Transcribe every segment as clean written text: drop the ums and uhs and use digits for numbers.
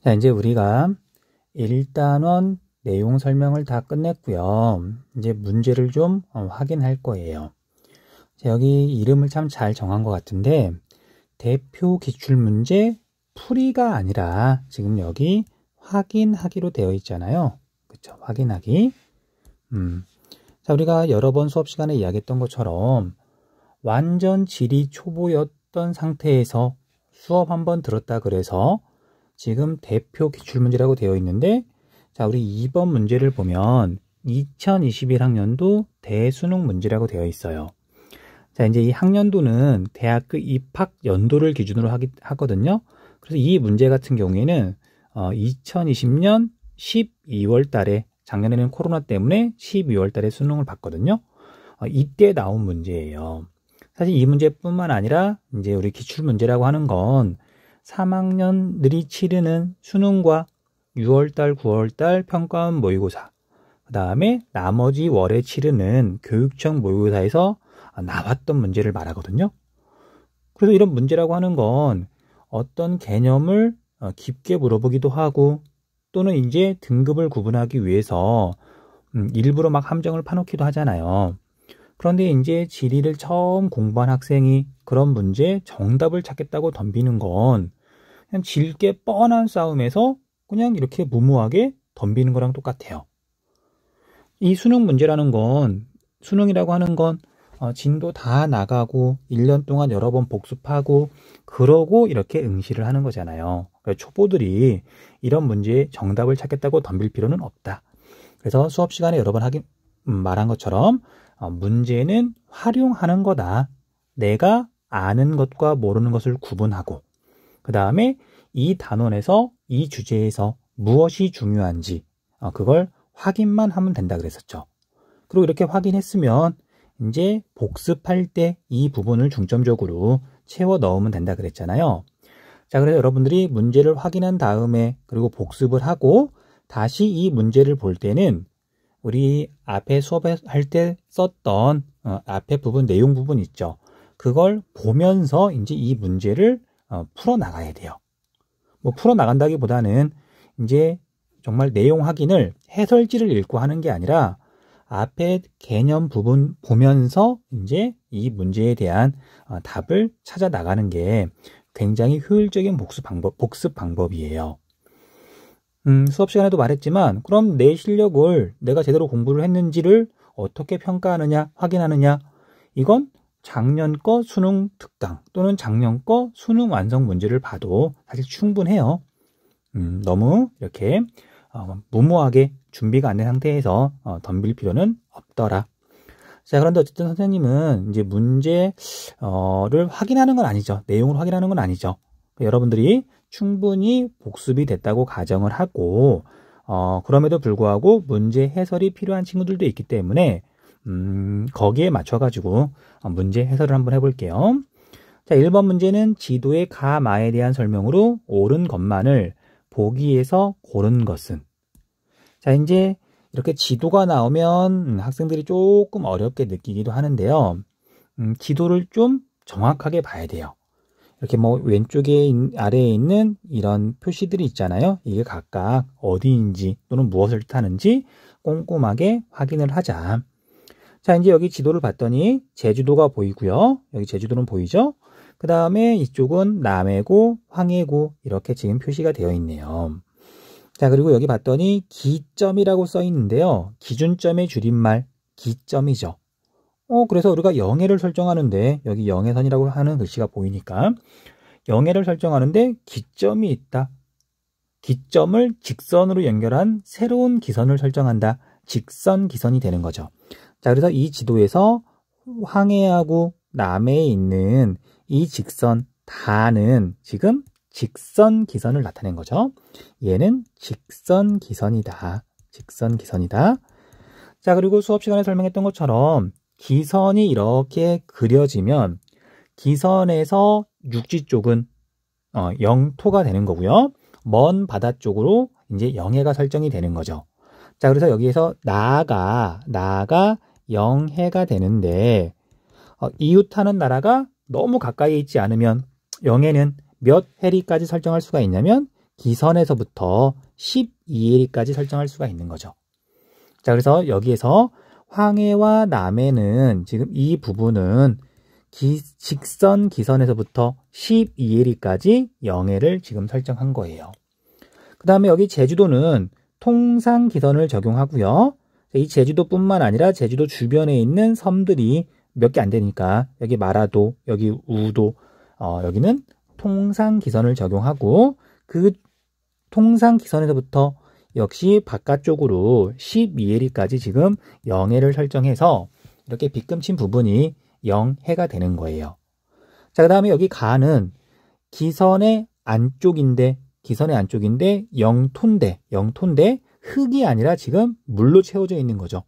자, 이제 우리가 1단원 내용 설명을 다 끝냈고요. 이제 문제를 좀 확인할 거예요. 자, 여기 이름을 참 잘 정한 것 같은데 대표 기출문제 풀이가 아니라 지금 여기 확인하기로 되어 있잖아요. 그렇죠? 확인하기. 자, 우리가 여러 번 수업 시간에 이야기했던 것처럼 완전 지리 초보였던 상태에서 수업 한번 들었다 그래서 지금 대표 기출문제라고 되어 있는데, 자, 우리 2번 문제를 보면 2021학년도 대수능 문제라고 되어 있어요. 자, 이제 이 학년도는 대학교 입학 연도를 기준으로 하거든요. 그래서 이 문제 같은 경우에는 2020년 12월 달에, 작년에는 코로나 때문에 12월 달에 수능을 봤거든요. 이때 나온 문제예요. 사실 이 문제뿐만 아니라 이제 우리 기출문제라고 하는 건 3학년들이 치르는 수능과 6월달, 9월달 평가원 모의고사, 그 다음에 나머지 월에 치르는 교육청 모의고사에서 나왔던 문제를 말하거든요. 그래서 이런 문제라고 하는 건 어떤 개념을 깊게 물어보기도 하고, 또는 이제 등급을 구분하기 위해서 일부러 막 함정을 파놓기도 하잖아요. 그런데 이제 지리를 처음 공부한 학생이 그런 문제 정답을 찾겠다고 덤비는 건 그냥 질게 뻔한 싸움에서 그냥 이렇게 무모하게 덤비는 거랑 똑같아요. 이 수능 문제라는 건, 수능이라고 하는 건 진도 다 나가고 1년 동안 여러 번 복습하고 그러고 이렇게 응시를 하는 거잖아요. 그러니까 초보들이 이런 문제의 정답을 찾겠다고 덤빌 필요는 없다. 그래서 수업 시간에 여러 번 말한 것처럼 문제는 활용하는 거다. 내가 아는 것과 모르는 것을 구분하고, 그 다음에 이 단원에서, 이 주제에서 무엇이 중요한지 그걸 확인만 하면 된다 그랬었죠. 그리고 이렇게 확인했으면 이제 복습할 때 이 부분을 중점적으로 채워 넣으면 된다 그랬잖아요. 자, 그래서 여러분들이 문제를 확인한 다음에 그리고 복습을 하고 다시 이 문제를 볼 때는 우리 앞에 수업할 때 썼던 앞에 부분, 내용 부분 있죠. 그걸 보면서 이제 이 문제를 풀어 나가야 돼요. 뭐 풀어 나간다기보다는 이제 정말 내용 확인을 해설지를 읽고 하는 게 아니라 앞에 개념 부분 보면서 이제 이 문제에 대한 답을 찾아 나가는 게 굉장히 효율적인 복습 방법이에요. 수업 시간에도 말했지만, 그럼 내 실력을 내가 제대로 공부를 했는지를 어떻게 평가하느냐, 확인하느냐, 이건 작년 거 수능 특강 또는 작년 거 수능 완성 문제를 봐도 사실 충분해요. 너무 이렇게 무모하게 준비가 안 된 상태에서 덤빌 필요는 없더라. 자, 그런데 어쨌든 선생님은 이제 문제를 확인하는 건 아니죠. 내용을 확인하는 건 아니죠. 여러분들이 충분히 복습이 됐다고 가정을 하고, 그럼에도 불구하고 문제 해설이 필요한 친구들도 있기 때문에 거기에 맞춰가지고 문제 해설을 한번 해볼게요. 자, 1번 문제는 지도의 가, 마에 대한 설명으로 옳은 것만을 보기에서 고른 것은. 자, 이제 이렇게 지도가 나오면 학생들이 조금 어렵게 느끼기도 하는데요. 지도를 좀 정확하게 봐야 돼요. 이렇게 뭐 왼쪽에 아래에 있는 이런 표시들이 있잖아요. 이게 각각 어디인지 또는 무엇을 뜻하는지 꼼꼼하게 확인을 하자. 자, 이제 여기 지도를 봤더니 제주도가 보이고요. 여기 제주도는 보이죠? 그 다음에 이쪽은 남해고, 황해고 이렇게 지금 표시가 되어 있네요. 자, 그리고 여기 봤더니 기점이라고 써 있는데요. 기준점의 줄임말 기점이죠. 그래서 우리가 영해를 설정하는데, 여기 영해선이라고 하는 글씨가 보이니까 영해를 설정하는데 기점이 있다. 기점을 직선으로 연결한 새로운 기선을 설정한다. 직선 기선이 되는 거죠. 자, 그래서 이 지도에서 황해하고 남해에 있는 이 직선 다는 지금 직선 기선을 나타낸 거죠. 얘는 직선 기선이다. 직선 기선이다. 자, 그리고 수업 시간에 설명했던 것처럼 기선이 이렇게 그려지면 기선에서 육지 쪽은 영토가 되는 거고요. 먼 바다 쪽으로 이제 영해가 설정이 되는 거죠. 자, 그래서 여기에서 나아가 영해가 되는데, 이웃하는 나라가 너무 가까이 있지 않으면 영해는 몇 해리까지 설정할 수가 있냐면 기선에서부터 12L까지 설정할 수가 있는 거죠. 자, 그래서 여기에서 황해와 남해는 지금 이 부분은 직선 기선에서부터 12L까지 영해를 지금 설정한 거예요. 그 다음에 여기 제주도는 통상 기선을 적용하고요. 이 제주도뿐만 아니라 제주도 주변에 있는 섬들이 몇 개 안 되니까 여기 마라도, 여기 우도, 여기는 통상 기선을 적용하고 그 통상 기선에서부터 역시 바깥쪽으로 12L까지 지금 영해를 설정해서 이렇게 빗금친 부분이 영해가 되는 거예요. 자, 그 다음에 여기 가는 기선의 안쪽인데 영토인데 흙이 아니라 지금 물로 채워져 있는 거죠.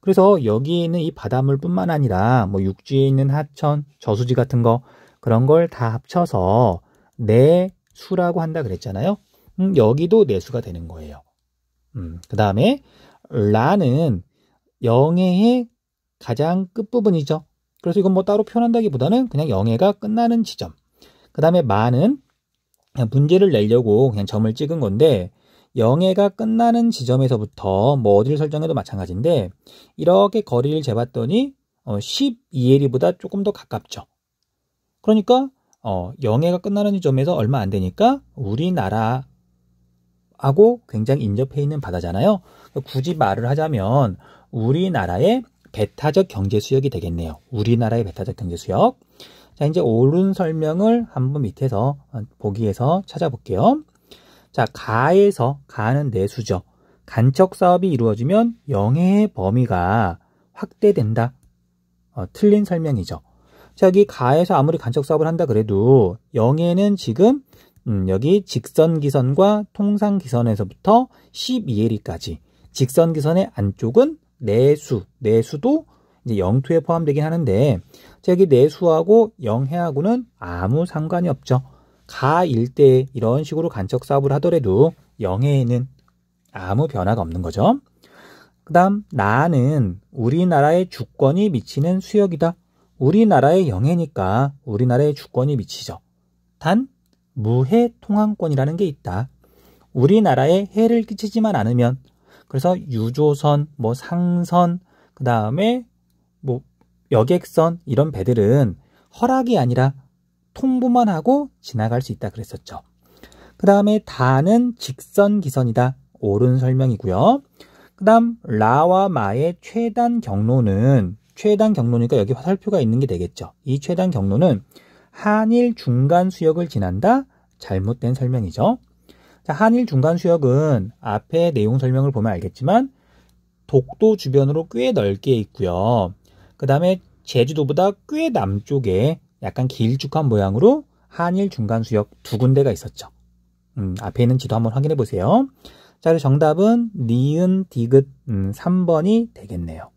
그래서 여기 있는 이 바닷물 뿐만 아니라 뭐 육지에 있는 하천, 저수지 같은 거 그런 걸 다 합쳐서 내수라고 한다 그랬잖아요. 여기도 내수가 되는 거예요. 그 다음에 라는 영해의 가장 끝부분이죠. 그래서 이건 뭐 따로 표현한다기보다는 그냥 영해가 끝나는 지점. 그 다음에 마는 그냥 문제를 내려고 그냥 점을 찍은 건데 영해가 끝나는 지점에서부터 뭐 어디를 설정해도 마찬가지인데 이렇게 거리를 재봤더니 12L보다 조금 더 가깝죠. 그러니까 영해가 끝나는 지점에서 얼마 안 되니까 우리나라하고 굉장히 인접해 있는 바다잖아요. 굳이 말을 하자면 우리나라의 배타적 경제수역이 되겠네요. 우리나라의 배타적 경제수역. 자, 이제 옳은 설명을 한번 밑에서 보기에서 찾아볼게요. 자, 가는 내수죠. 간척 사업이 이루어지면 영해의 범위가 확대된다. 틀린 설명이죠. 자, 여기 가에서 아무리 간척 사업을 한다 그래도 영해는 지금 여기 직선기선과 통상기선에서부터 12L까지 직선기선의 안쪽은 내수도 이제 영토에 포함되긴 하는데 여기 내수하고 영해하고는 아무 상관이 없죠. 가 일대에 이런 식으로 간척 사업을 하더라도 영해에는 아무 변화가 없는 거죠. 그 다음 나는 우리나라의 주권이 미치는 수역이다. 우리나라의 영해니까 우리나라의 주권이 미치죠. 단 무해 통항권이라는 게 있다. 우리나라에 해를 끼치지만 않으면 그래서 유조선, 뭐 상선, 그 다음에 뭐 여객선 이런 배들은 허락이 아니라 통보만 하고 지나갈 수 있다 그랬었죠. 그 다음에 다는 직선기선이다. 옳은 설명이고요. 그 다음 라와 마의 최단 경로니까 여기 화살표가 있는 게 되겠죠. 이 최단 경로는 한일 중간 수역을 지난다. 잘못된 설명이죠. 자, 한일 중간 수역은 앞에 내용 설명을 보면 알겠지만 독도 주변으로 꽤 넓게 있고요. 그 다음에 제주도보다 꽤 남쪽에 약간 길쭉한 모양으로 한일 중간 수역 두 군데가 있었죠. 앞에 있는 지도 한번 확인해 보세요. 자, 그래서 정답은 니은 디귿 3번이 되겠네요.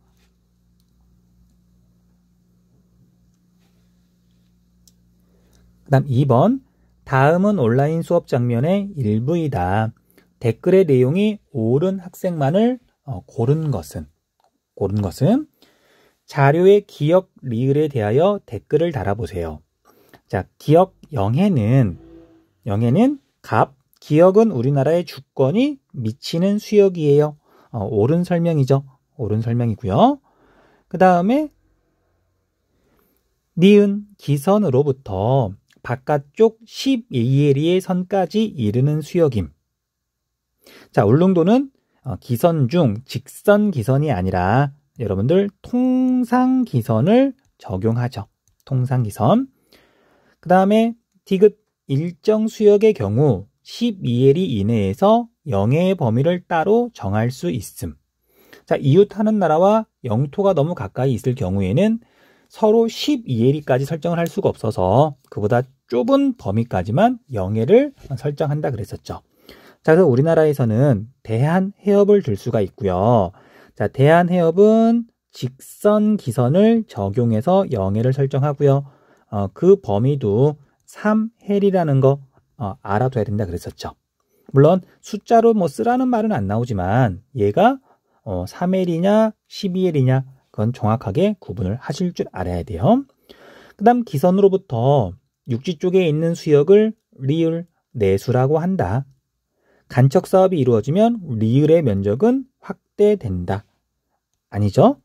그 다음 2번. 다음은 온라인 수업 장면의 일부이다. 댓글의 내용이 옳은 학생만을 고른 것은 자료의 기역 리을에 대하여 댓글을 달아보세요. 자, 기역 영해는 기역은 우리나라의 주권이 미치는 수역이에요. 옳은 설명이죠. 옳은 설명이고요. 그 다음에 니은 기선으로부터 바깥쪽 12L의 선까지 이르는 수역임. 자, 울릉도는 기선 중 직선 기선이 아니라 여러분들 통상 기선을 적용하죠. 통상 기선. 그 다음에 디귿 일정 수역의 경우 12L 이내에서 영해의 범위를 따로 정할 수 있음. 자, 이웃하는 나라와 영토가 너무 가까이 있을 경우에는 서로 12L까지 설정을 할 수가 없어서 그보다 좁은 범위까지만 영해를 설정한다 그랬었죠. 자, 그래서 우리나라에서는 대한해협을 들 수가 있고요. 자, 대한해협은 직선 기선을 적용해서 영해를 설정하고요. 그 범위도 3헬이라는 거 알아둬야 된다 그랬었죠. 물론 숫자로 뭐 쓰라는 말은 안 나오지만 얘가 3헬이냐 12헬이냐 그건 정확하게 구분을 하실 줄 알아야 돼요. 그 다음 기선으로부터 육지 쪽에 있는 수역을 리을 내수라고 한다. 간척 사업이 이루어지면 리을의 면적은 확대된다. 아니죠?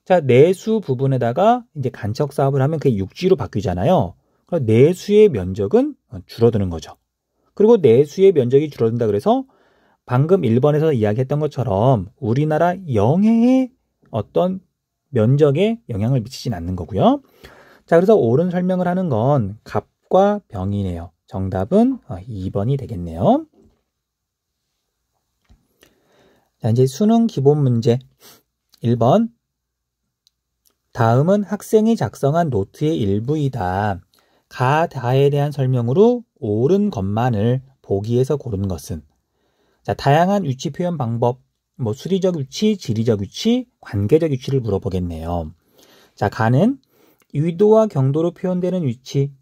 자, 내수 부분에다가 이제 간척 사업을 하면 그게 육지로 바뀌잖아요. 그럼 내수의 면적은 줄어드는 거죠. 그리고 내수의 면적이 줄어든다 그래서 방금 1번에서 이야기했던 것처럼 우리나라 영해의 어떤 면적에 영향을 미치진 않는 거고요. 자, 그래서 옳은 설명을 하는 건 갑과 병이네요. 정답은 2번이 되겠네요. 자, 이제 수능 기본 문제 1번. 다음은 학생이 작성한 노트의 일부이다. 가, 다에 대한 설명으로 옳은 것만을 보기에서 고른 것은? 자, 다양한 위치 표현 방법, 수리적 위치, 지리적 위치, 관계적 위치를 물어보겠네요. 자, 가는 위도와 경도로 표현되는 위치,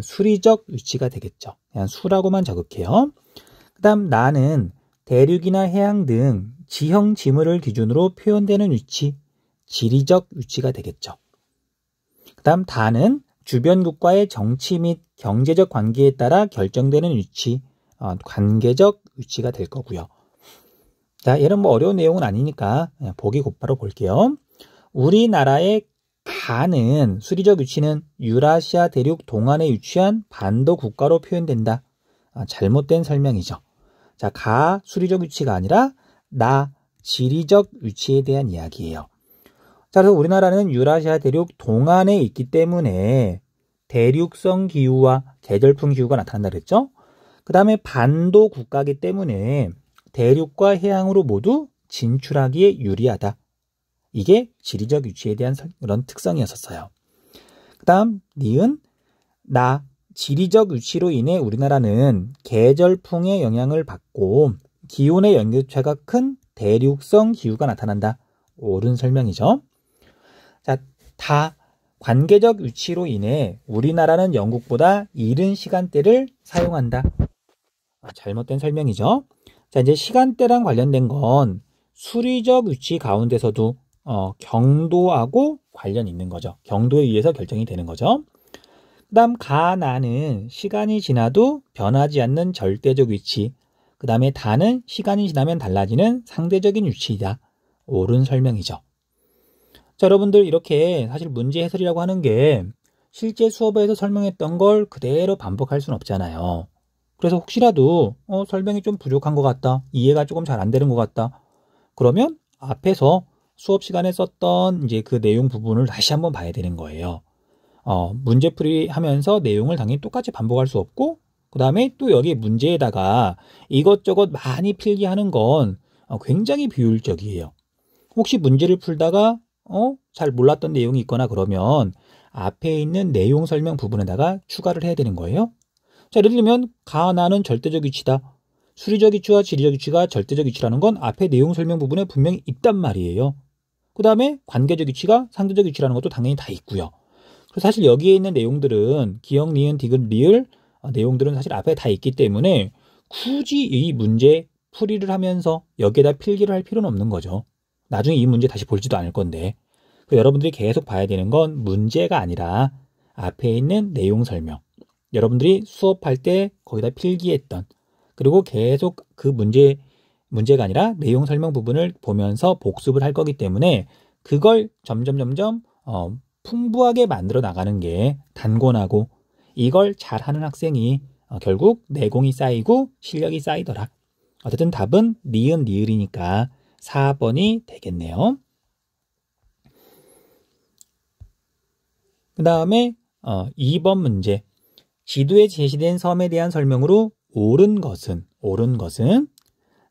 수리적 위치가 되겠죠. 그냥 수라고만 적을게요. 그 다음 나는 대륙이나 해양 등 지형 지물을 기준으로 표현되는 위치, 지리적 위치가 되겠죠. 그 다음 다는 주변국과의 정치 및 경제적 관계에 따라 결정되는 위치, 관계적 위치가 될 거고요. 자, 얘는 어려운 내용은 아니니까 그냥 보기 곧바로 볼게요. 우리나라의 가는 수리적 위치는 유라시아 대륙 동안에 위치한 반도 국가로 표현된다. 잘못된 설명이죠. 자, 가 수리적 위치가 아니라 나 지리적 위치에 대한 이야기예요. 자, 그래서 우리나라는 유라시아 대륙 동안에 있기 때문에 대륙성 기후와 계절풍 기후가 나타난다 그랬죠? 그 다음에 반도 국가이기 때문에 대륙과 해양으로 모두 진출하기에 유리하다. 이게 지리적 위치에 대한 그런 특성이었었어요. 그 다음 니은 나 지리적 위치로 인해 우리나라는 계절풍의 영향을 받고 기온의 연교차가 큰 대륙성 기후가 나타난다. 옳은 설명이죠. 자, 다 관계적 위치로 인해 우리나라는 영국보다 이른 시간대를 사용한다. 잘못된 설명이죠. 자, 이제 시간대랑 관련된 건 수리적 위치 가운데서도 경도하고 관련이 있는 거죠. 경도에 의해서 결정이 되는 거죠. 그 다음 가나는 시간이 지나도 변하지 않는 절대적 위치, 그 다음에 다는 시간이 지나면 달라지는 상대적인 위치이다. 옳은 설명이죠. 자, 여러분들 이렇게 사실 문제 해설이라고 하는 게 실제 수업에서 설명했던 걸 그대로 반복할 수는 없잖아요. 그래서 혹시라도 설명이 좀 부족한 것 같다, 이해가 조금 잘 안 되는 것 같다, 그러면 앞에서 수업 시간에 썼던 이제 그 내용 부분을 다시 한번 봐야 되는 거예요. 문제풀이 하면서 내용을 당연히 똑같이 반복할 수 없고, 그 다음에 또 여기 문제에다가 이것저것 많이 필기하는 건 굉장히 비효율적이에요. 혹시 문제를 풀다가 잘 몰랐던 내용이 있거나 그러면 앞에 있는 내용 설명 부분에다가 추가를 해야 되는 거예요. 자, 예를 들면 가나는 절대적 위치다. 수리적 위치와 지리적 위치가 절대적 위치라는 건 앞에 내용 설명 부분에 분명히 있단 말이에요. 그 다음에 관계적 위치가 상대적 위치라는 것도 당연히 다 있고요. 그래서 사실 여기에 있는 내용들은 기역, 니은, 디귿, 리을 내용들은 사실 앞에 다 있기 때문에 굳이 이 문제 풀이를 하면서 여기에다 필기를 할 필요는 없는 거죠. 나중에 이 문제 다시 볼지도 않을 건데. 여러분들이 계속 봐야 되는 건 문제가 아니라 앞에 있는 내용 설명. 여러분들이 수업할 때 거기다 필기했던, 그리고 계속 그 문제가 아니라 내용 설명 부분을 보면서 복습을 할 거기 때문에 그걸 점점 풍부하게 만들어 나가는 게 단권하고, 이걸 잘하는 학생이 결국 내공이 쌓이고 실력이 쌓이더라. 어쨌든 답은 니은 리을이니까 4번이 되겠네요. 그 다음에 2번 문제. 지도에 제시된 섬에 대한 설명으로 옳은 것은?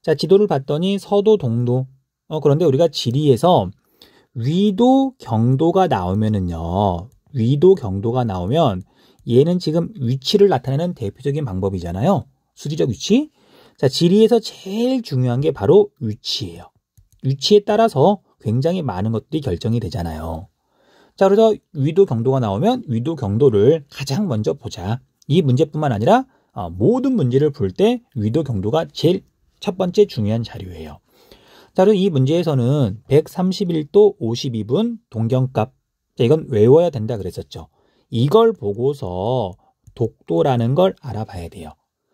자, 지도를 봤더니 서도, 동도. 그런데 우리가 지리에서 위도, 경도가 나오면은요. 위도, 경도가 나오면 얘는 지금 위치를 나타내는 대표적인 방법이잖아요. 수리적 위치. 자, 지리에서 제일 중요한 게 바로 위치예요. 위치에 따라서 굉장히 많은 것들이 결정이 되잖아요. 자, 그래서 위도, 경도가 나오면 위도, 경도를 가장 먼저 보자. 이 문제뿐만 아니라 모든 문제를 풀 때 위도, 경도가 제일 첫 번째 중요한 자료예요. 자, 그리고 이 문제에서는 131도 52분 동경값. 자, 이건 외워야 된다 그랬었죠. 이걸 보고서 독도라는 걸 알아봐야 돼요.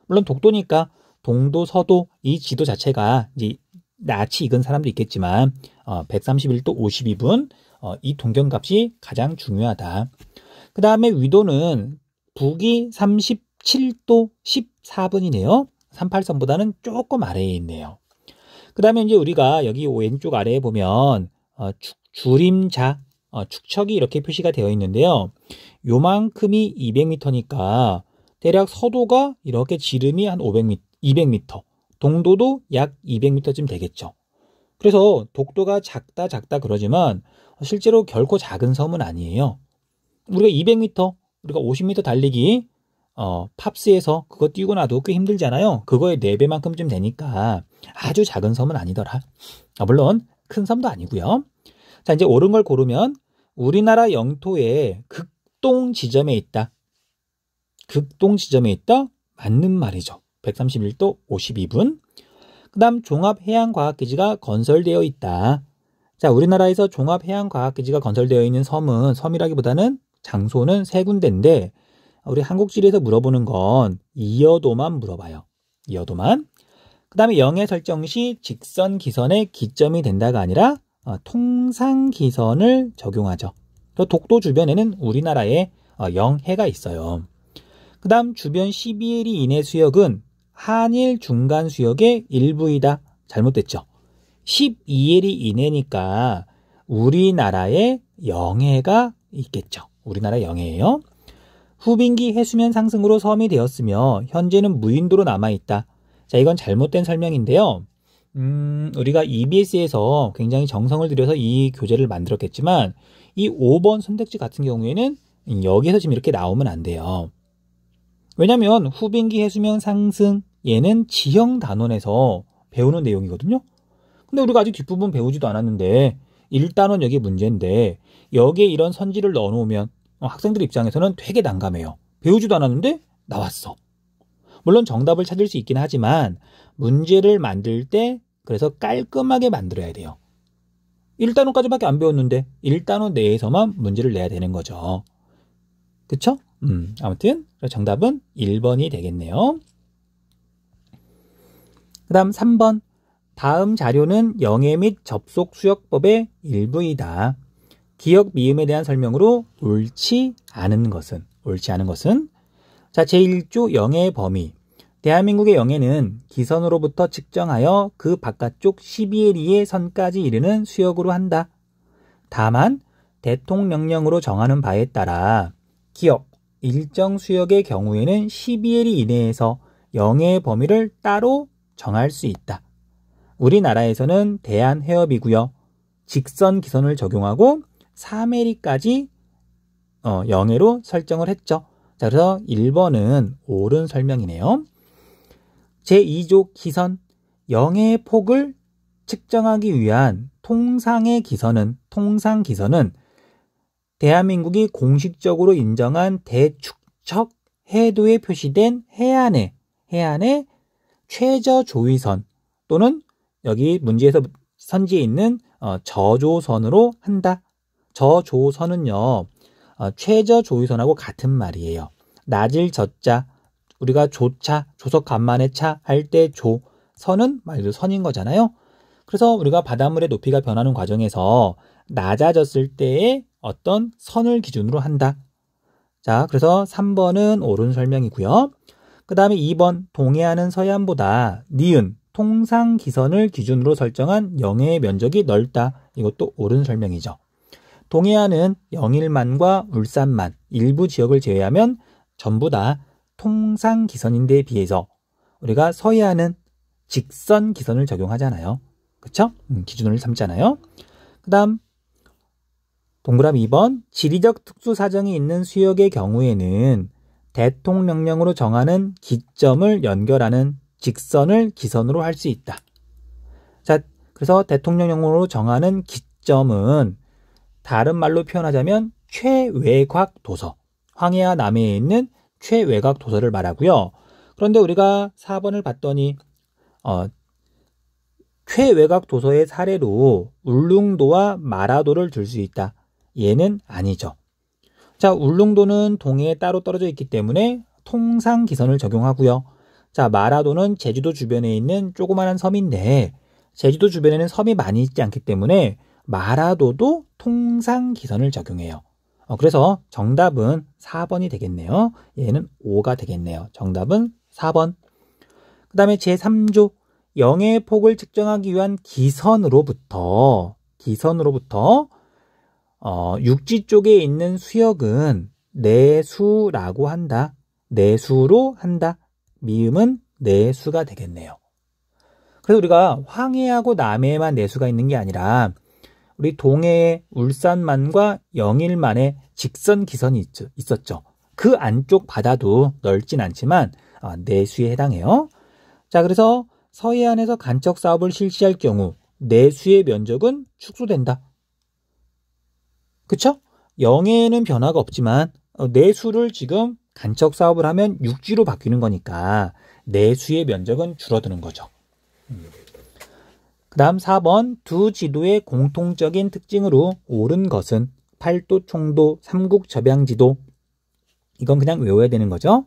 물론 독도니까 동도, 서도 이 지도 자체가 이제 낯이 익은 사람도 있겠지만 131도 52분 이 동경값이 가장 중요하다. 그 다음에 위도는 북이 37도 14분이네요. 38선보다는 조금 아래에 있네요. 그 다음에 이제 우리가 여기 왼쪽 아래에 보면 주림자, 축척이 이렇게 표시가 되어 있는데요. 요만큼이 200m니까 대략 서도가 이렇게 지름이 한 200m, 동도도 약 200m쯤 되겠죠. 그래서 독도가 작다 그러지만 실제로 결코 작은 섬은 아니에요. 우리가 200m, 우리가 50m 달리기 팝스에서 그거 뛰고 나도 꽤 힘들잖아요. 그거의 4배만큼쯤 되니까 아주 작은 섬은 아니더라. 물론 큰 섬도 아니고요. 자, 이제 옳은 걸 고르면 우리나라 영토의 극동 지점에 있다. 극동 지점에 있다? 맞는 말이죠. 131도 52분. 그 다음 종합해양과학기지가 건설되어 있다. 자, 우리나라에서 종합해양과학기지가 건설되어 있는 섬은, 섬이라기보다는 장소는 3군데인데 우리 한국지리에서 물어보는 건 이여도만 물어봐요. 이여도만. 그 다음에 영해 설정 시 직선 기선의 기점이 된다가 아니라 통상 기선을 적용하죠. 독도 주변에는 우리나라에 영해가 있어요. 그 다음 주변 12해리 이내 수역은 한일 중간 수역의 일부이다. 잘못됐죠. 12해리 이내니까 우리나라에 영해가 있겠죠. 우리나라 영해예요. 후빙기 해수면 상승으로 섬이 되었으며 현재는 무인도로 남아있다. 자, 이건 잘못된 설명인데요. 우리가 EBS에서 굉장히 정성을 들여서 이 교재를 만들었겠지만 이 5번 선택지 같은 경우에는 여기에서 지금 이렇게 나오면 안 돼요. 왜냐면 후빙기 해수면 상승 얘는 지형 단원에서 배우는 내용이거든요. 근데 우리가 아직 뒷부분 배우지도 않았는데 1단원 여기 문제인데 여기에 이런 선지를 넣어놓으면 학생들 입장에서는 되게 난감해요. 배우지도 않았는데 나왔어. 물론 정답을 찾을 수 있긴 하지만 문제를 만들 때 그래서 깔끔하게 만들어야 돼요. 1단원까지밖에 안 배웠는데 1단원 내에서만 문제를 내야 되는 거죠. 그쵸? 아무튼 정답은 1번이 되겠네요. 그 다음 3번. 다음 자료는 영해 및 접속 수역법의 일부이다. 기역 미음에 대한 설명으로 옳지 않은 것은 자, 제1조 영해의 범위. 대한민국의 영해는 기선으로부터 측정하여 그 바깥쪽 12해리의 선까지 이르는 수역으로 한다. 다만 대통령령으로 정하는 바에 따라 기역 일정 수역의 경우에는 12해리 이내에서 영해의 범위를 따로 정할 수 있다. 우리나라에서는 대한해협이고요. 직선 기선을 적용하고 3해리까지 영해로 설정을 했죠. 자, 그래서 1번은 옳은 설명이네요. 제2조 기선, 영해의 폭을 측정하기 위한 통상 기선은 대한민국이 공식적으로 인정한 대축척 해도에 표시된 해안의 최저 조위선 또는 여기 문제에서 선지에 있는 저조선으로 한다. 저조선은요, 최저 조위선하고 같은 말이에요. 낮을 저자, 우리가 조차, 조석 간만에 차 할 때 조, 선은 말 그대로 선인 거잖아요. 그래서 우리가 바닷물의 높이가 변하는 과정에서 낮아졌을 때의 어떤 선을 기준으로 한다. 자, 그래서 3번은 옳은 설명이고요. 그 다음에 2번, 동해안은 서해안보다 니은, 통상 기선을 기준으로 설정한 영해의 면적이 넓다. 이것도 옳은 설명이죠. 동해안은 영일만과 울산만 일부 지역을 제외하면 전부 다 통상 기선인데에 비해서 우리가 서해안은 직선 기선을 적용하잖아요. 그쵸? 기준을 삼잖아요. 그 다음 동그라미 2번, 지리적 특수사정이 있는 수역의 경우에는 대통령령으로 정하는 기점을 연결하는 직선을 기선으로 할 수 있다. 자, 그래서 대통령령으로 정하는 기점은 다른 말로 표현하자면 최외곽 도서, 황해와 남해에 있는 최외곽 도서를 말하고요. 그런데 우리가 4번을 봤더니 최외곽 도서의 사례로 울릉도와 마라도를 들 수 있다. 얘는 아니죠. 자, 울릉도는 동해에 따로 떨어져 있기 때문에 통상 기선을 적용하고요. 자, 마라도는 제주도 주변에 있는 조그마한 섬인데 제주도 주변에는 섬이 많이 있지 않기 때문에 마라도도 통상기선을 적용해요. 그래서 정답은 4번이 되겠네요. 얘는 5가 되겠네요. 정답은 4번. 그 다음에 제3조 영의 폭을 측정하기 위한 기선으로부터 육지 쪽에 있는 수역은 내수라고 한다. 내수로 한다. 미음은 내수가 되겠네요. 그래서 우리가 황해하고 남해에만 내수가 있는 게 아니라 우리 동해에 울산만과 영일만에 직선 기선이 있었죠. 그 안쪽 바다도 넓진 않지만 내수에 해당해요. 자, 그래서 서해안에서 간척 사업을 실시할 경우 내수의 면적은 축소된다. 그쵸? 영해에는 변화가 없지만 내수를 지금 간척 사업을 하면 육지로 바뀌는 거니까 내수의 면적은 줄어드는 거죠. 그 다음 4번 두 지도의 공통적인 특징으로 옳은 것은 팔도, 총도, 삼국접양지도. 이건 그냥 외워야 되는 거죠.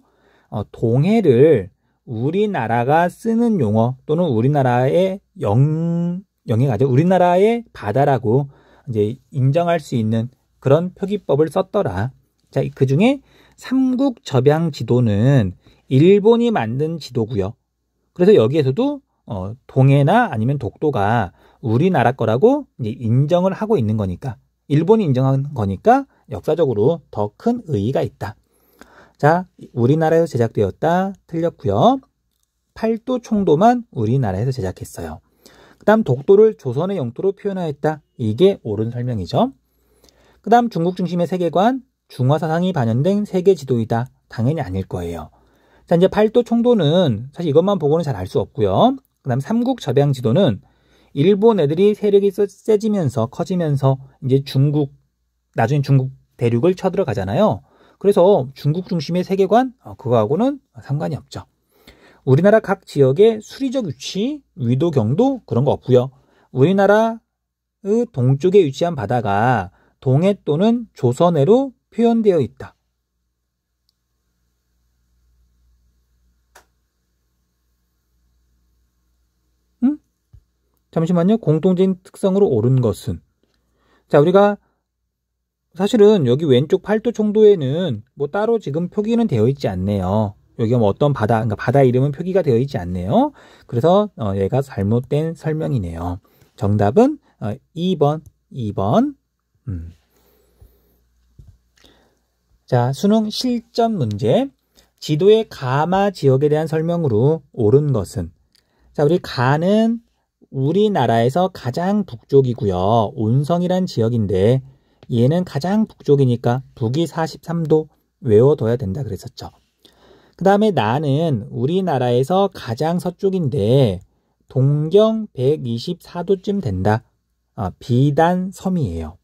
동해를 우리나라가 쓰는 용어 또는 우리나라의 우리나라의 바다라고 이제 인정할 수 있는 그런 표기법을 썼더라. 자, 그 중에 삼국접양지도는 일본이 만든 지도고요. 그래서 여기에서도 동해나 아니면 독도가 우리나라 거라고 이제 인정을 하고 있는 거니까, 일본이 인정한 거니까 역사적으로 더 큰 의의가 있다. 자, 우리나라에서 제작되었다. 틀렸고요. 팔도, 총도만 우리나라에서 제작했어요. 그 다음 독도를 조선의 영토로 표현하였다. 이게 옳은 설명이죠. 그 다음 중국 중심의 세계관, 중화사상이 반영된 세계 지도이다. 당연히 아닐 거예요. 자, 이제 팔도, 총도는 사실 이것만 보고는 잘 알 수 없고요. 그 다음 삼국접양지도는 일본 애들이 세력이 세지면서 커지면서 이제 나중에 중국 대륙을 쳐들어가잖아요. 그래서 중국 중심의 세계관, 그거하고는 상관이 없죠. 우리나라 각 지역의 수리적 위치, 위도, 경도 그런 거 없고요. 우리나라의 동쪽에 위치한 바다가 동해 또는 조선해로 표현되어 있다. 잠시만요. 공통적인 특성으로 옳은 것은. 자, 우리가 사실은 여기 왼쪽 팔도, 총도에는 뭐 따로 지금 표기는 되어 있지 않네요. 여기가 뭐 어떤 바다, 그러니까 바다 이름은 표기가 되어 있지 않네요. 그래서 얘가 잘못된 설명이네요. 정답은 2번. 자, 수능 실전 문제. 지도의 가마 지역에 대한 설명으로 옳은 것은. 자, 우리 가는 우리나라에서 가장 북쪽이고요. 온성이란 지역인데 얘는 가장 북쪽이니까 북위 43도 외워둬야 된다 그랬었죠. 그 다음에 나는 우리나라에서 가장 서쪽인데 동경 124도쯤 된다. 비단 섬이에요.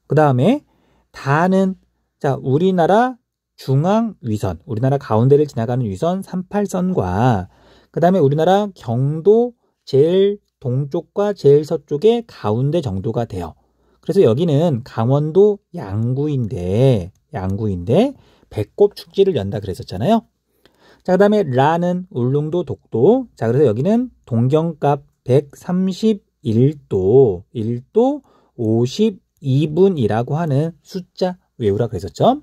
그 다음에 다는 자, 우리나라 중앙 위선, 우리나라 가운데를 지나가는 위선 38선과 그 다음에 우리나라 경도 제일 동쪽과 제일 서쪽의 가운데 정도가 돼요. 그래서 여기는 강원도 양구인데 배꼽 축제를 연다 그랬었잖아요. 자, 그 다음에 라는 울릉도 독도. 자, 그래서 여기는 동경갑 131도 1도 52분이라고 하는 숫자 외우라 그랬었죠.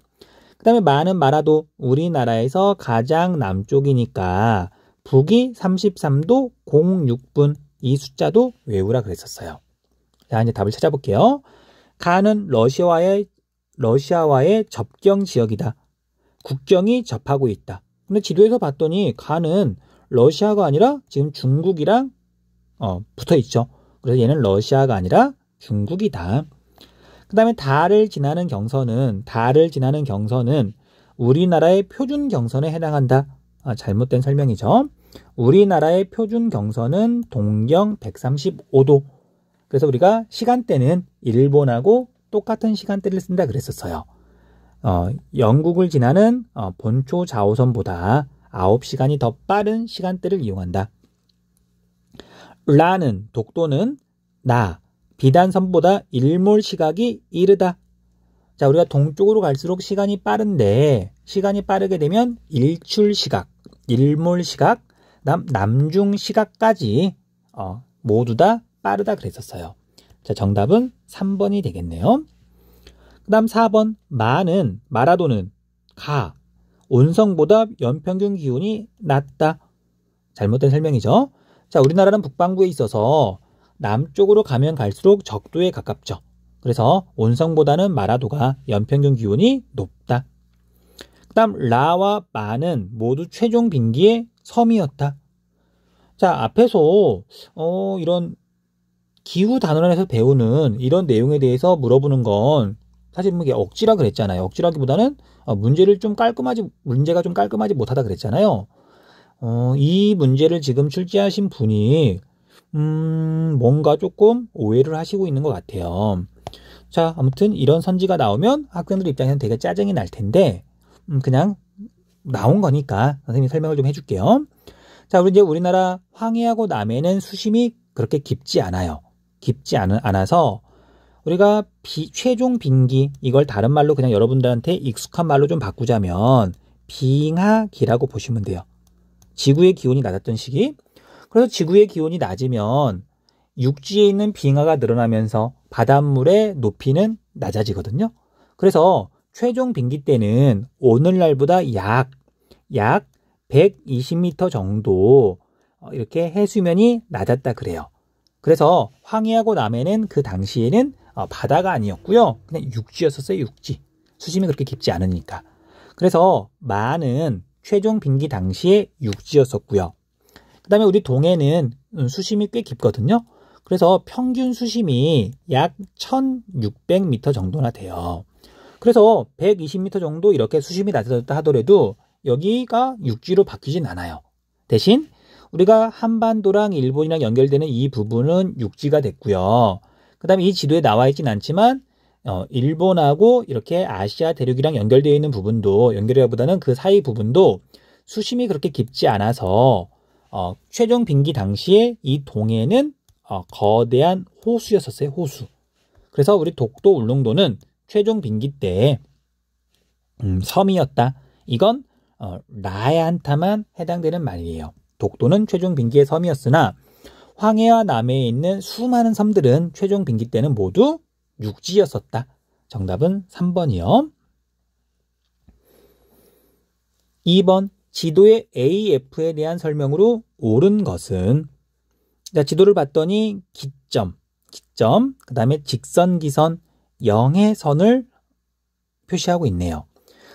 그 다음에 마는 마라도 우리나라에서 가장 남쪽이니까 북위 33도 06분 이 숫자도 외우라 그랬었어요. 자, 이제 답을 찾아볼게요. 가는 러시아와의 접경 지역이다. 국경이 접하고 있다. 근데 지도에서 봤더니 가는 러시아가 아니라 지금 중국이랑 붙어 있죠. 그래서 얘는 러시아가 아니라 중국이다. 그 다음에 달을 지나는 경선은 우리나라의 표준 경선에 해당한다. 잘못된 설명이죠. 우리나라의 표준 경선은 동경 135도. 그래서 우리가 시간대는 일본하고 똑같은 시간대를 쓴다 그랬었어요. 영국을 지나는 본초 좌우선보다 9시간이 더 빠른 시간대를 이용한다. 라는 독도는 비단선보다 일몰 시각이 이르다. 자, 우리가 동쪽으로 갈수록 시간이 빠른데 시간이 빠르게 되면 일출 시각, 일몰시각, 그다음 남중시각까지 모두 다 빠르다 그랬었어요. 자, 정답은 3번이 되겠네요. 그 다음 4번 마라도는 온성보다 연평균 기온이 낮다. 잘못된 설명이죠. 자, 우리나라는 북반구에 있어서 남쪽으로 가면 갈수록 적도에 가깝죠. 그래서 온성보다는 마라도가 연평균 기온이 높다. 그 다음 라와 마는 모두 최종 빙기의 섬이었다. 자, 앞에서 이런 기후 단원에서 배우는 이런 내용에 대해서 물어보는 건 사실 이게 억지라 그랬잖아요. 억지라기보다는 문제가 좀 깔끔하지 못하다 그랬잖아요. 이 문제를 지금 출제하신 분이 뭔가 조금 오해를 하시고 있는 것 같아요. 자, 아무튼 이런 선지가 나오면 학생들 입장에서는 되게 짜증이 날 텐데 그냥 나온 거니까 선생님이 설명을 좀 해줄게요. 자, 우리나라 황해하고 남해는 수심이 그렇게 깊지 않아요. 깊지 않아서 우리가 최종 빙기, 이걸 다른 말로 그냥 여러분들한테 익숙한 말로 좀 바꾸자면 빙하기라고 보시면 돼요. 지구의 기온이 낮았던 시기. 그래서 지구의 기온이 낮으면 육지에 있는 빙하가 늘어나면서 바닷물의 높이는 낮아지거든요. 그래서 최종 빙기 때는 오늘날보다 약 120m 정도 이렇게 해수면이 낮았다 그래요. 그래서 황해하고 남해는 그 당시에는 바다가 아니었고요. 그냥 육지였었어요. 육지. 수심이 그렇게 깊지 않으니까. 그래서 마는 최종 빙기 당시에 육지였었고요. 그 다음에 우리 동해는 수심이 꽤 깊거든요. 그래서 평균 수심이 약 1600m 정도나 돼요. 그래서 120m 정도 이렇게 수심이 낮아졌다 하더라도 여기가 육지로 바뀌진 않아요. 대신 우리가 한반도랑 일본이랑 연결되는 이 부분은 육지가 됐고요. 그 다음에 이 지도에 나와 있진 않지만 일본하고 이렇게 아시아 대륙이랑 연결되어 있는 부분도 연결해보다는 그 사이 부분도 수심이 그렇게 깊지 않아서 최종 빙기 당시에 이 동해는 거대한 호수였었어요. 호수. 그래서 우리 독도 울릉도는 최종 빙기 때 섬이었다. 이건 라한타만 해당되는 말이에요. 독도는 최종 빙기의 섬이었으나 황해와 남해에 있는 수많은 섬들은 최종 빙기 때는 모두 육지였었다. 정답은 3번이요. 2번 지도의 AF에 대한 설명으로 옳은 것은, 자, 지도를 봤더니 기점, 그 다음에 직선, 기선, 영해선을 표시하고 있네요.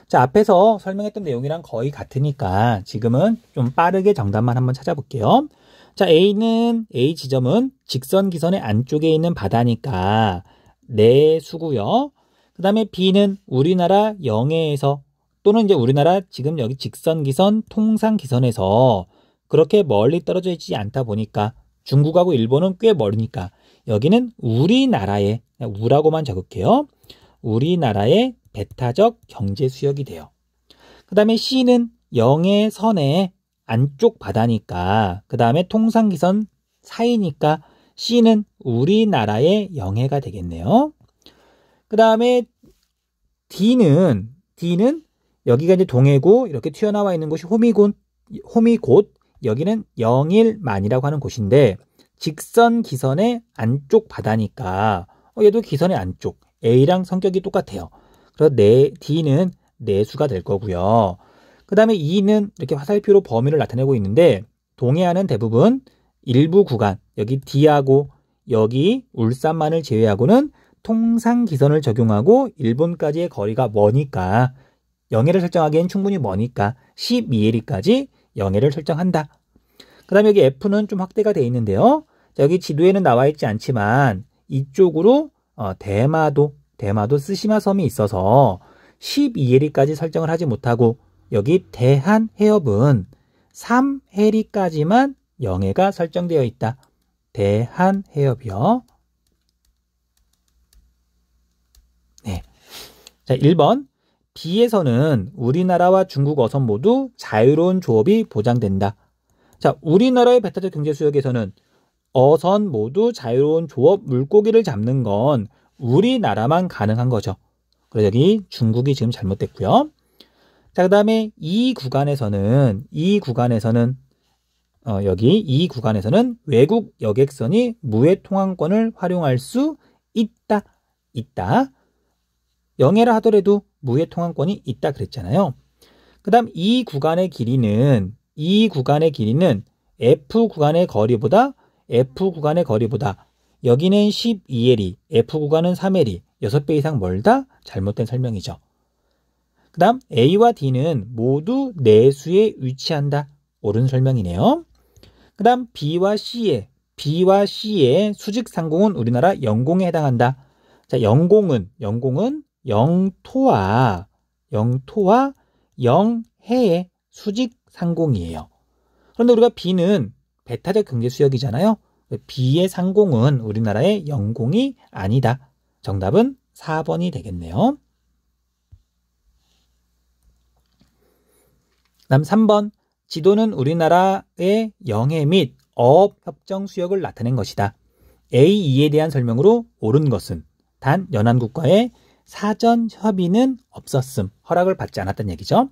자, 앞에서 설명했던 내용이랑 거의 같으니까 지금은 좀 빠르게 정답만 한번 찾아볼게요. 자, A 지점은 직선 기선의 안쪽에 있는 바다니까 내수고요. 그 다음에 B는 우리나라 영해에서 또는 이제 우리나라 지금 여기 직선 기선, 통상 기선에서 그렇게 멀리 떨어져 있지 않다 보니까 중국하고 일본은 꽤 멀으니까 여기는 우리나라의, 우라고만 적을게요. 우리나라의 배타적 경제 수역이 돼요. 그 다음에 C는 영해선의 안쪽 바다니까, 그 다음에 통상기선 사이니까 C는 우리나라의 영해가 되겠네요. 그 다음에 D는 여기가 이제 동해고 이렇게 튀어나와 있는 곳이 호미곶, 여기는 영일만이라고 하는 곳인데 직선 기선의 안쪽 바다니까 얘도 기선의 안쪽, A랑 성격이 똑같아요. 그래서 D는 내수가 될 거고요. 그 다음에 E는 이렇게 화살표로 범위를 나타내고 있는데 동해안은 대부분 일부 구간, 여기 D하고 여기 울산만을 제외하고는 통상 기선을 적용하고 일본까지의 거리가 머니까 영해를 설정하기엔 충분히 머니까 12해리까지 영해를 설정한다. 그 다음에 여기 F는 좀 확대가 되어 있는데요. 자, 여기 지도에는 나와 있지 않지만 이쪽으로 대마도 쓰시마 섬이 있어서 12해리까지 설정을 하지 못하고 여기 대한해협은 3해리까지만 영해가 설정되어 있다. 대한해협이요. 네. 자, 1번. B에서는 우리나라와 중국 어선 모두 자유로운 조업이 보장된다. 자, 우리나라의 배타적 경제수역에서는 어선 모두 자유로운 조업, 물고기를 잡는 건 우리나라만 가능한 거죠. 그래서 여기 중국이 지금 잘못됐고요. 자, 그 다음에 이 구간에서는 여기 이 구간에서는 외국 여객선이 무해 통항권을 활용할 수 있다. 영해라 하더라도 무해 통항권이 있다 그랬잖아요. 그 다음 이 구간의 길이는 F 구간의 거리보다 여기는 12L이, F 구간은 3L이 6배 이상 멀다? 잘못된 설명이죠. 그 다음 A와 D는 모두 내수에 위치한다. 옳은 설명이네요. 그 다음 B와 C의 수직상공은 우리나라 영공에 해당한다. 자, 영공은 영토와 영해의 수직상공이에요. 그런데 우리가 B는 배타적 경제수역이잖아요. B의 상공은 우리나라의 영공이 아니다. 정답은 4번이 되겠네요. 다음 3번. 지도는 우리나라의 영해 및 어업 협정 수역을 나타낸 것이다. A2에 대한 설명으로 옳은 것은 단 연안국과의 사전 협의는 없었음, 허락을 받지 않았다는 얘기죠.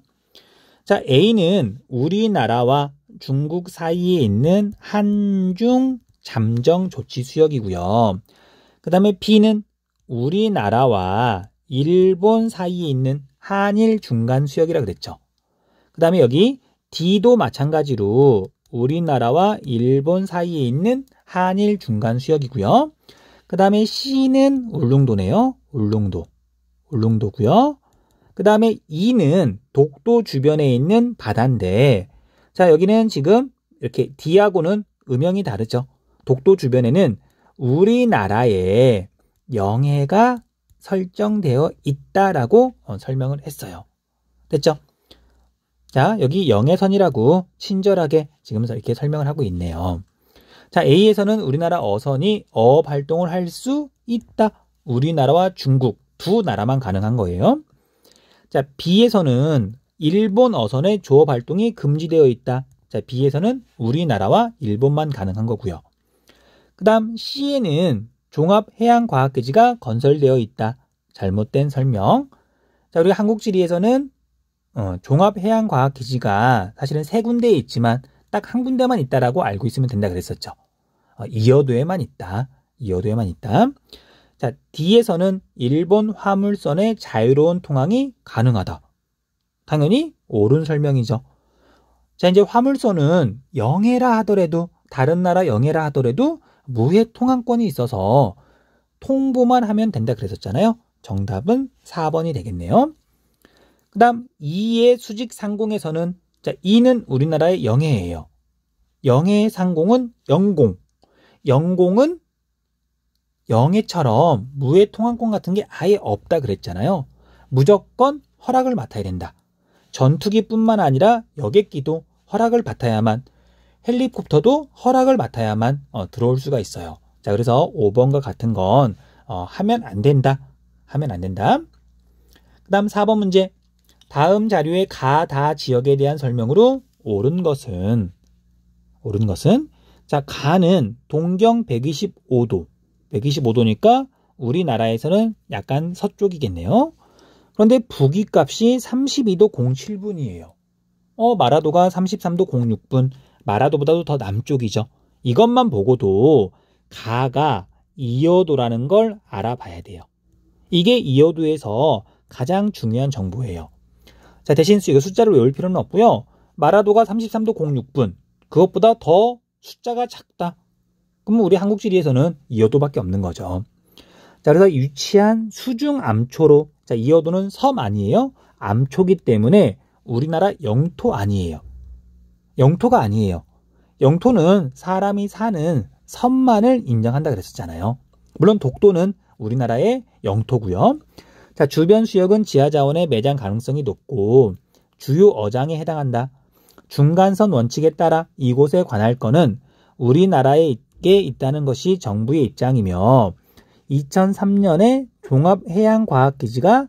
자, A는 우리나라와 중국 사이에 있는 한중 잠정 조치 수역이고요. 그 다음에 B는 우리나라와 일본 사이에 있는 한일 중간 수역이라 그랬죠. 그 다음에 여기 D도 마찬가지로 우리나라와 일본 사이에 있는 한일 중간 수역이고요. 그 다음에 C는 울릉도네요. 울릉도고요. 그 다음에 E는 독도 주변에 있는 바다인데, 자, 여기는 지금 이렇게 D하고는 음영이 다르죠. 독도 주변에는 우리나라의 영해가 설정되어 있다라고 설명을 했어요. 됐죠? 자, 여기 영해선이라고 친절하게 지금 이렇게 설명을 하고 있네요. 자, A에서는 우리나라 어선이 어업 활동을 할 수 있다. 우리나라와 중국 두 나라만 가능한 거예요. 자, B에서는 일본 어선의 조업 활동이 금지되어 있다. 자, B에서는 우리나라와 일본만 가능한 거고요. 그 다음 C에는 종합해양과학기지가 건설되어 있다. 잘못된 설명. 자, 우리가 한국지리에서는 종합해양과학기지가 사실은 3군데에 있지만 딱 한 군데만 있다라고 알고 있으면 된다 그랬었죠. 이어도에만 있다. 자, D에서는 일본 화물선의 자유로운 통항이 가능하다. 당연히 옳은 설명이죠. 자, 이제 화물선은 영해라 하더라도, 다른 나라 영해라 하더라도 무해 통항권이 있어서 통보만 하면 된다 그랬었잖아요. 정답은 4번이 되겠네요. 그 다음 2의 수직 상공에서는, 자, 2는 우리나라의 영해예요. 영해의 상공은 영공. 영공은 영해처럼 무해 통항권 같은 게 아예 없다 그랬잖아요. 무조건 허락을 맡아야 된다. 전투기뿐만 아니라 여객기도 허락을 맡아야만, 헬리콥터도 허락을 맡아야만 들어올 수가 있어요. 자, 그래서 5번과 같은 건 하면 안 된다. 그 다음 4번 문제. 다음 자료의 가다 지역에 대한 설명으로 옳은 것은, 자, 가는 동경 125도니까 우리나라에서는 약간 서쪽이겠네요. 그런데 북위 값이 32도 07분이에요. 마라도가 33도 06분, 마라도보다도 더 남쪽이죠. 이것만 보고도 가가 이어도라는 걸 알아봐야 돼요. 이게 이어도에서 가장 중요한 정보예요. 자, 대신 이거 숫자를 외울 필요는 없고요. 마라도가 33도 06분, 그것보다 더 숫자가 작다. 그럼 우리 한국지리에서는 이어도밖에 없는 거죠. 자, 그래서 유치한 수중 암초로, 자, 이어도는 섬 아니에요? 암초기 때문에 우리나라 영토 아니에요. 영토가 아니에요. 영토는 사람이 사는 섬만을 인정한다 그랬었잖아요. 물론 독도는 우리나라의 영토고요. 자, 주변 수역은 지하자원의 매장 가능성이 높고 주요 어장에 해당한다. 중간선 원칙에 따라 이곳에 관할 건은 우리나라에 있다는 것이 정부의 입장이며 2003년에 종합해양과학기지가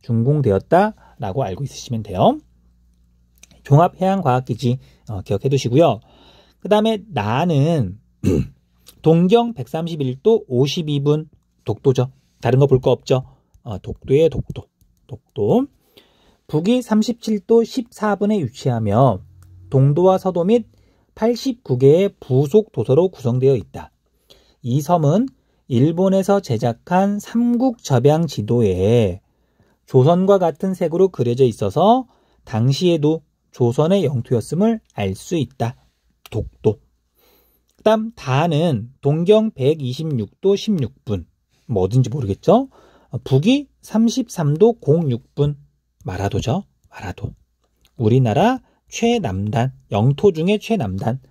준공되었다라고 알고 있으시면 돼요. 종합해양과학기지 기억해 두시고요. 그 다음에 나는 동경 131도 52분 독도죠. 다른 거 볼 거 없죠. 독도예요, 독도. 독도. 북위 37도 14분에 위치하며 동도와 서도 및 89개의 부속 도서로 구성되어 있다. 이 섬은 일본에서 제작한 삼국접양 지도에 조선과 같은 색으로 그려져 있어서 당시에도 조선의 영토였음을 알 수 있다. 독도. 그 다음 다는 동경 126도 16분. 뭐 어딘지 모르겠죠? 북위 33도 06분. 마라도죠. 마라도. 우리나라 최남단, 영토 중에 최남단.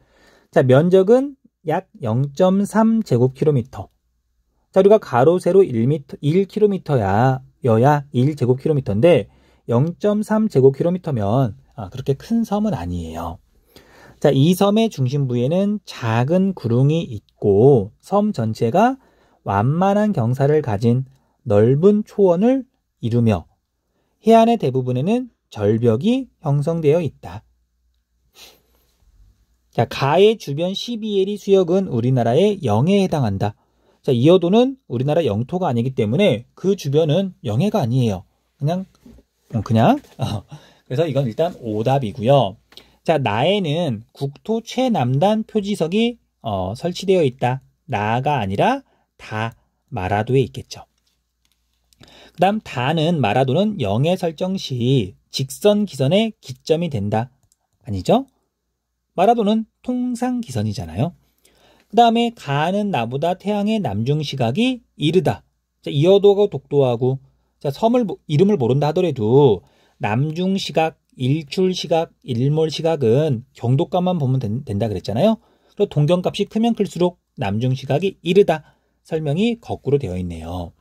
자, 면적은 약 0.3제곱킬로미터. 자, 우리가 가로, 세로 1km여야 1제곱킬로미터인데 0.3제곱킬로미터면 그렇게 큰 섬은 아니에요. 자, 이 섬의 중심부에는 작은 구릉이 있고 섬 전체가 완만한 경사를 가진 넓은 초원을 이루며 해안의 대부분에는 절벽이 형성되어 있다. 자, 가의 주변 12해리 수역은 우리나라의 영해에 해당한다. 자, 이어도는 우리나라 영토가 아니기 때문에 그 주변은 영해가 아니에요. 그냥. 그래서 이건 일단 오답이고요. 자, 나에는 국토 최남단 표지석이 설치되어 있다. 나가 아니라 다 마라도에 있겠죠. 그 다음 다는 마라도는 영해 설정 시 직선 기선의 기점이 된다. 아니죠? 마라도는 통상 기선이잖아요. 그 다음에 가는 나보다 태양의 남중시각이 이르다. 자, 이어도하고 독도하고 자, 섬을 이름을 모른다 하더라도 남중시각, 일출시각, 일몰시각은 경도값만 보면 된다 그랬잖아요. 그리고 동경값이 크면 클수록 남중시각이 이르다. 설명이 거꾸로 되어 있네요.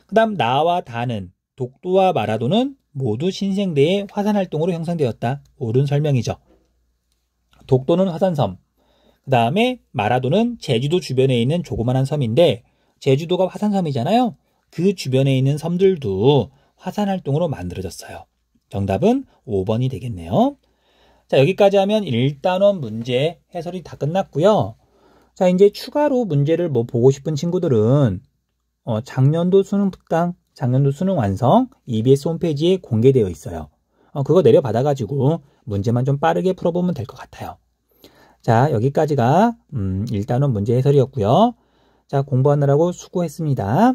그 다음 나와 다는 독도와 마라도는 모두 신생대의 화산활동으로 형성되었다. 옳은 설명이죠. 독도는 화산섬, 그 다음에 마라도는 제주도 주변에 있는 조그만한 섬인데 제주도가 화산섬이잖아요. 그 주변에 있는 섬들도 화산활동으로 만들어졌어요. 정답은 5번이 되겠네요. 자, 여기까지 하면 1단원 문제 해설이 다 끝났고요. 자, 이제 추가로 문제를 보고 싶은 친구들은 작년도 수능 특강, 작년도 수능 완성 EBS 홈페이지에 공개되어 있어요. 그거 내려받아가지고 문제만 좀 빠르게 풀어보면 될 것 같아요. 자, 여기까지가 1단원 문제 해설이었고요. 자, 공부하느라고 수고했습니다.